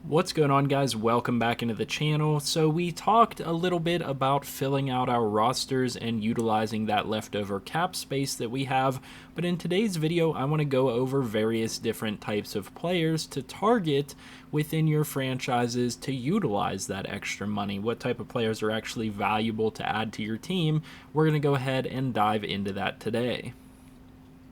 What's going on, guys? Welcome back into the channel. So we talked a little bit about filling out our rosters and utilizing that leftover cap space that we have, but in today's video I want to go over various different types of players to target within your franchises to utilize that extra money. What type of players are actually valuable to add to your team? We're going to go ahead and dive into that today.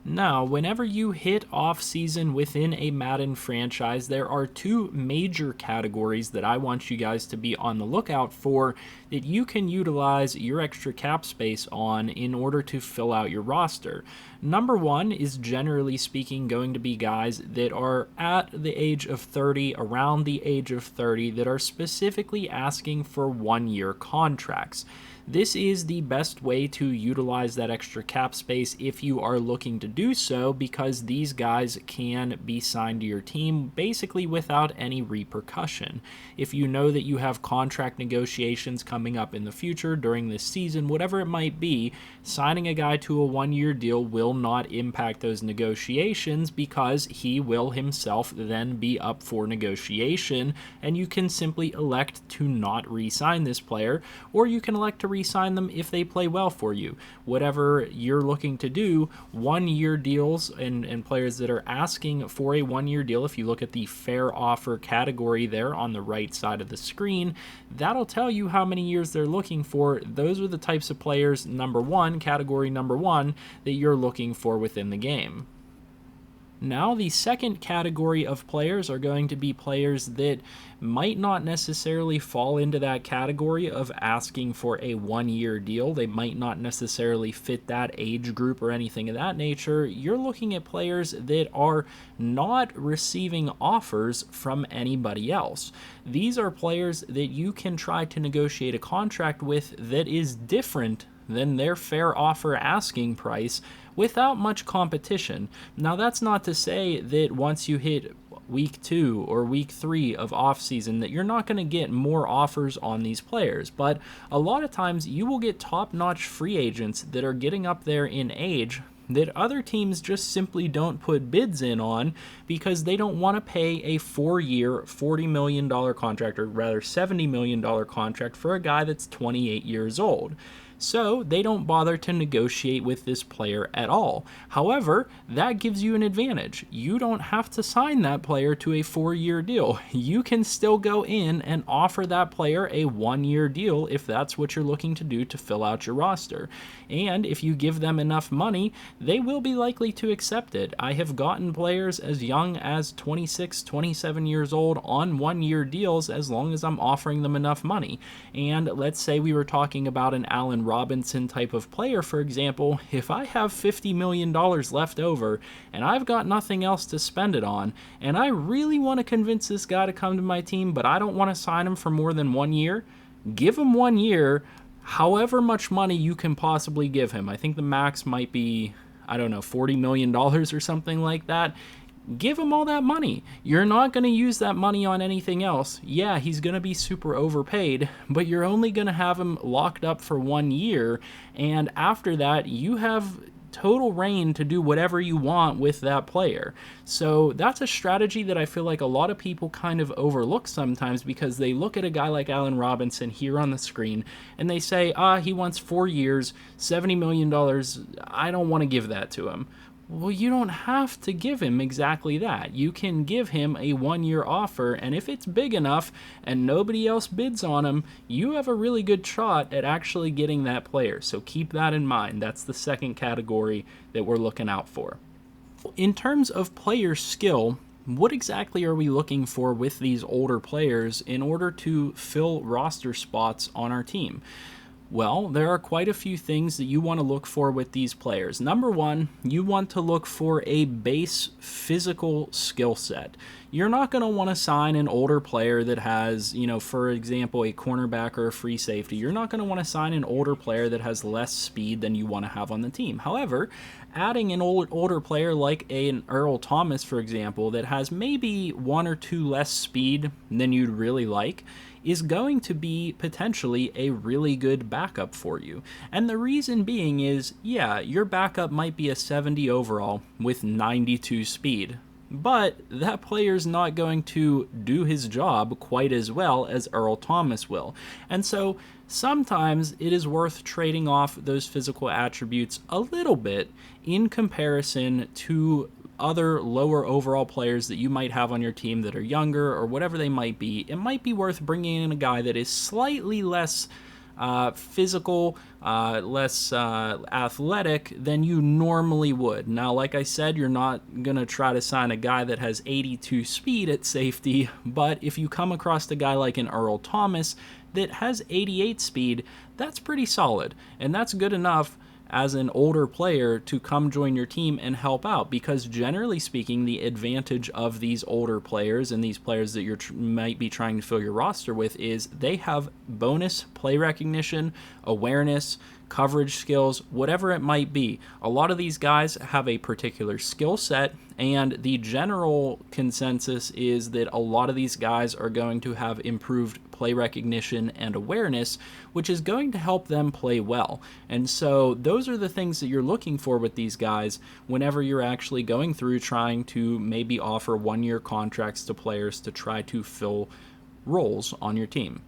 Now, whenever you hit off-season within a Madden franchise, there are two major categories that I want you guys to be on the lookout for that you can utilize your extra cap space on in order to fill out your roster. Number one is, generally speaking, going to be guys that are at the age of 30, around the age of 30, that are specifically asking for one-year contracts. This is the best way to utilize that extra cap space if you are looking to do so, because these guys can be signed to your team basically without any repercussion. If you know that you have contract negotiations coming up in the future during this season, whatever it might be, signing a guy to a one-year deal will not impact those negotiations because he will himself then be up for negotiation, and you can simply elect to not re-sign this player, or you can elect to re-sign them if they play well for you. Whatever you're looking to do, one-year deals and players that are asking for a one-year deal, if you look at the fair offer category there on the right side of the screen, that'll tell you how many years they're looking for. Those are the types of players, category number one, that you're looking for within the game. Now, the second category of players are going to be players that might not necessarily fall into that category of asking for a one-year deal. They might not necessarily fit that age group or anything of that nature. You're looking at players that are not receiving offers from anybody else. These are players that you can try to negotiate a contract with that is different than their fair offer asking price without much competition. Now, that's not to say that once you hit week 2 or week 3 of off-season that you're not going to get more offers on these players, but a lot of times you will get top-notch free agents that are getting up there in age that other teams just simply don't put bids in on because they don't want to pay a 4-year, $40 million contract, or rather $70 million contract for a guy that's 28 years old. So they don't bother to negotiate with this player at all. However, that gives you an advantage. You don't have to sign that player to a 4-year deal. You can still go in and offer that player a 1-year deal if that's what you're looking to do to fill out your roster. And if you give them enough money, they will be likely to accept it. I have gotten players as young as 26, 27 years old on 1-year deals as long as I'm offering them enough money. And let's say we were talking about an Allen Robinson type of player, for example. If I have $50 million left over and I've got nothing else to spend it on, and I really want to convince this guy to come to my team, but I don't want to sign him for more than 1 year, give him 1 year, however much money you can possibly give him. I think the max might be, I don't know, $40 million or something like that. Give him all that money. You're not going to use that money on anything else. Yeah, he's going to be super overpaid, but you're only going to have him locked up for 1 year, and after that, you have total reign to do whatever you want with that player. So that's a strategy that I feel like a lot of people kind of overlook sometimes, because they look at a guy like Allen Robinson here on the screen and they say, he wants 4 years, $70 million. I don't want to give that to him. Well, you don't have to give him exactly that. You can give him a 1-year offer, and if it's big enough and nobody else bids on him, you have a really good shot at actually getting that player. So keep that in mind. That's the second category that we're looking out for. In terms of player skill, what exactly are we looking for with these older players in order to fill roster spots on our team? Well, there are quite a few things that you want to look for with these players. Number one, you want to look for a base physical skill set. You're not going to want to sign an older player that has, for example, a cornerback or a free safety. You're not going to want to sign an older player that has less speed than you want to have on the team. However, adding an older player like an Earl Thomas, for example, that has maybe 1 or 2 less speed than you'd really like, is going to be potentially a really good backup for you. And the reason being is, yeah, your backup might be a 70 overall with 92 speed. but that player's not going to do his job quite as well as Earl Thomas will. And so sometimes it is worth trading off those physical attributes a little bit in comparison to other lower overall players that you might have on your team that are younger or whatever they might be. It might be worth bringing in a guy that is slightly less physical, less athletic than you normally would. Now, like I said, you're not going to try to sign a guy that has 82 speed at safety, but if you come across a guy like an Earl Thomas that has 88 speed, that's pretty solid, and that's good enough as an older player to come join your team and help out, because generally speaking, the advantage of these older players and these players that you might be trying to fill your roster with is they have bonus play recognition, awareness, coverage skills, whatever it might be. A lot of these guys have a particular skill set, and the general consensus is that a lot of these guys are going to have improved play recognition and awareness, which is going to help them play well. And so those are the things that you're looking for with these guys whenever you're actually going through trying to maybe offer one-year contracts to players to try to fill roles on your team.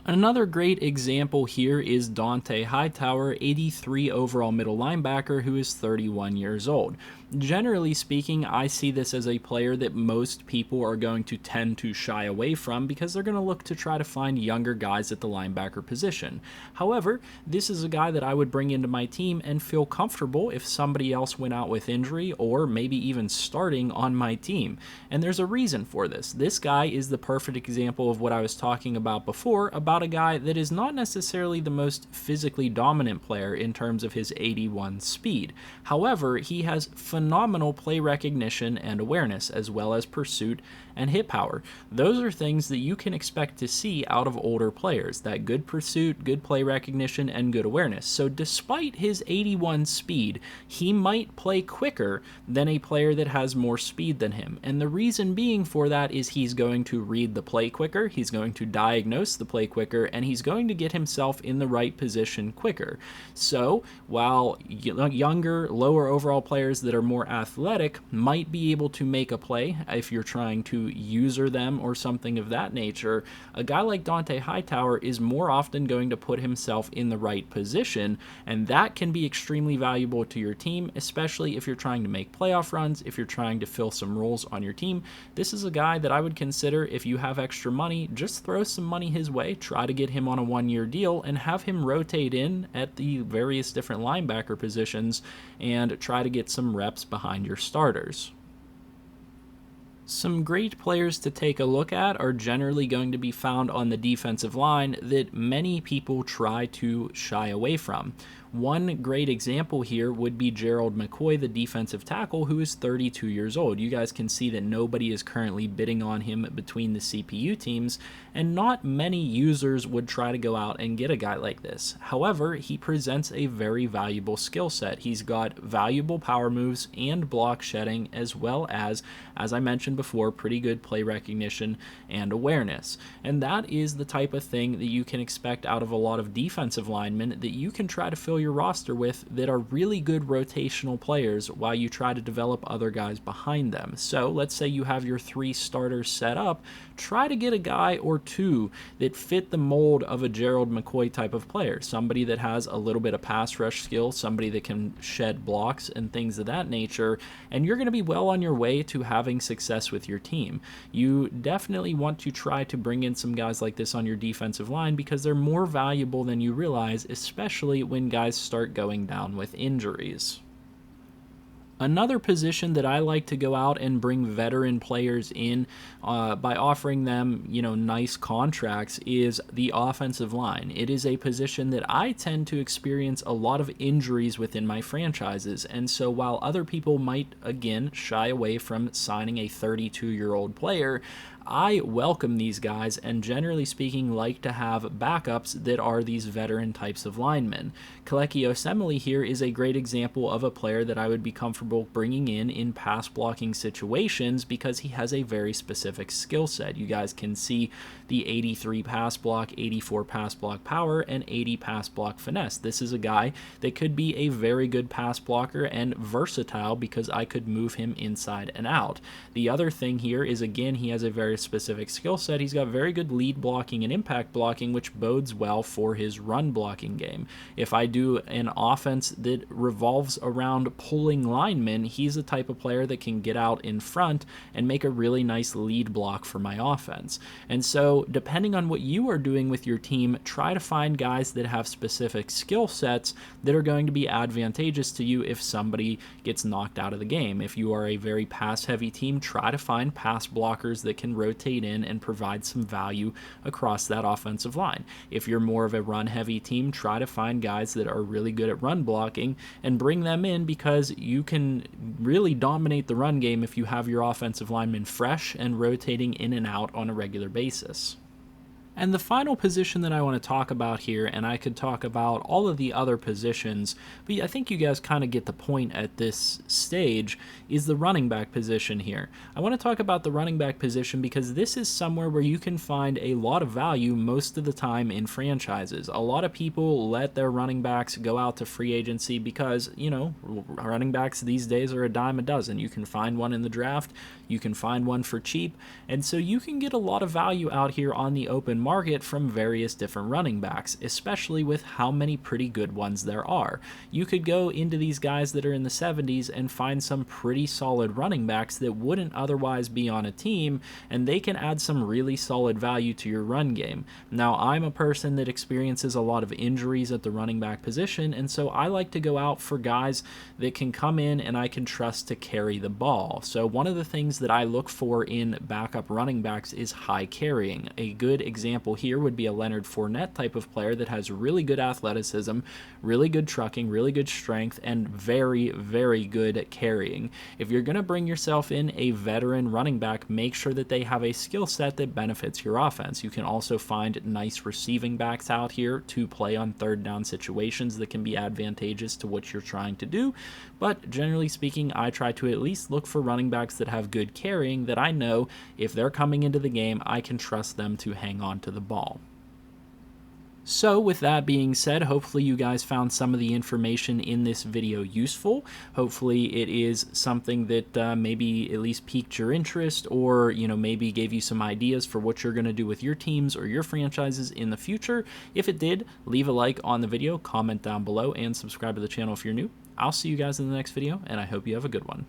Another great example here is Dante Hightower, 83 overall middle linebacker, who is 31 years old. Generally speaking, I see this as a player that most people are going to tend to shy away from because they're going to look to try to find younger guys at the linebacker position. However, this is a guy that I would bring into my team and feel comfortable if somebody else went out with injury or maybe even starting on my team. And there's a reason for this. This guy is the perfect example of what I was talking about before, about a guy that is not necessarily the most physically dominant player in terms of his 81 speed. However, he has phenomenal play recognition and awareness, as well as pursuit and hit power. Those are things that you can expect to see out of older players, that good pursuit, good play recognition, and good awareness. So despite his 81 speed, he might play quicker than a player that has more speed than him. And the reason being for that is he's going to read the play quicker, he's going to diagnose the play quicker, and he's going to get himself in the right position quicker. So while younger, lower overall players that are more athletic might be able to make a play if you're trying to user them or something of that nature, a guy like Dante Hightower is more often going to put himself in the right position, and that can be extremely valuable to your team, especially if you're trying to make playoff runs, if you're trying to fill some roles on your team. This is a guy that I would consider, if you have extra money, just throw some money his way, try to get him on a one-year deal, and have him rotate in at the various different linebacker positions and try to get some reps behind your starters. Some great players to take a look at are generally going to be found on the defensive line that many people try to shy away from. One great example here would be Gerald McCoy, the defensive tackle, who is 32 years old. You guys can see that nobody is currently bidding on him between the CPU teams, and not many users would try to go out and get a guy like this. However, he presents a very valuable skill set. He's got valuable power moves and block shedding, as well as I mentioned before, pretty good play recognition and awareness. And that is the type of thing that you can expect out of a lot of defensive linemen that you can try to fill your roster with that are really good rotational players while you try to develop other guys behind them. So let's say you have your 3 starters set up, try to get a guy or 2 that fit the mold of a Gerald McCoy type of player, somebody that has a little bit of pass rush skill, somebody that can shed blocks and things of that nature, and you're going to be well on your way to having success with your team. You definitely want to try to bring in some guys like this on your defensive line because they're more valuable than you realize, especially when guys start going down with injuries. Another position that I like to go out and bring veteran players in by offering them, nice contracts is the offensive line. It is a position that I tend to experience a lot of injuries within my franchises, and so while other people might, again, shy away from signing a 32-year-old player, I welcome these guys and generally speaking like to have backups that are these veteran types of linemen. Kaleki Osemele here is a great example of a player that I would be comfortable bringing in pass blocking situations because he has a very specific skill set. You guys can see the 83 pass block, 84 pass block power, and 80 pass block finesse. This is a guy that could be a very good pass blocker and versatile because I could move him inside and out. The other thing here is, again, he has a very specific skill set. He's got very good lead blocking and impact blocking, which bodes well for his run blocking game. If I do an offense that revolves around pulling linemen, he's the type of player that can get out in front and make a really nice lead block for my offense. And so, depending on what you are doing with your team, try to find guys that have specific skill sets that are going to be advantageous to you if somebody gets knocked out of the game. If you are a very pass-heavy team, try to find pass blockers that can rotate in and provide some value across that offensive line. If you're more of a run-heavy team, try to find guys that are really good at run blocking and bring them in because you can really dominate the run game if you have your offensive linemen fresh and rotating in and out on a regular basis. And the final position that I want to talk about here, and I could talk about all of the other positions, but I think you guys kind of get the point at this stage, is the running back position here. I want to talk about the running back position because this is somewhere where you can find a lot of value most of the time in franchises. A lot of people let their running backs go out to free agency because, you know, running backs these days are a dime a dozen. You can find one in the draft, you can find one for cheap, and so you can get a lot of value out here on the open market from various different running backs, especially with how many pretty good ones there are. You could go into these guys that are in the 70s and find some pretty solid running backs that wouldn't otherwise be on a team, and they can add some really solid value to your run game. Now, I'm a person that experiences a lot of injuries at the running back position, and so I like to go out for guys that can come in and I can trust to carry the ball. So one of the things that I look for in backup running backs is high carrying. A good example here would be a Leonard Fournette type of player that has really good athleticism, really good trucking, really good strength, and very, very good at carrying. If you're going to bring yourself in a veteran running back, make sure that they have a skill set that benefits your offense. You can also find nice receiving backs out here to play on third down situations that can be advantageous to what you're trying to do, but generally speaking, I try to at least look for running backs that have good carrying that I know if they're coming into the game, I can trust them to hang on to the ball. So with that being said, hopefully you guys found some of the information in this video useful. Hopefully it is something that maybe at least piqued your interest, or maybe gave you some ideas for what you're going to do with your teams or your franchises in the future. If it did, leave a like on the video, comment down below, and subscribe to the channel if you're new. I'll see you guys in the next video, and I hope you have a good one.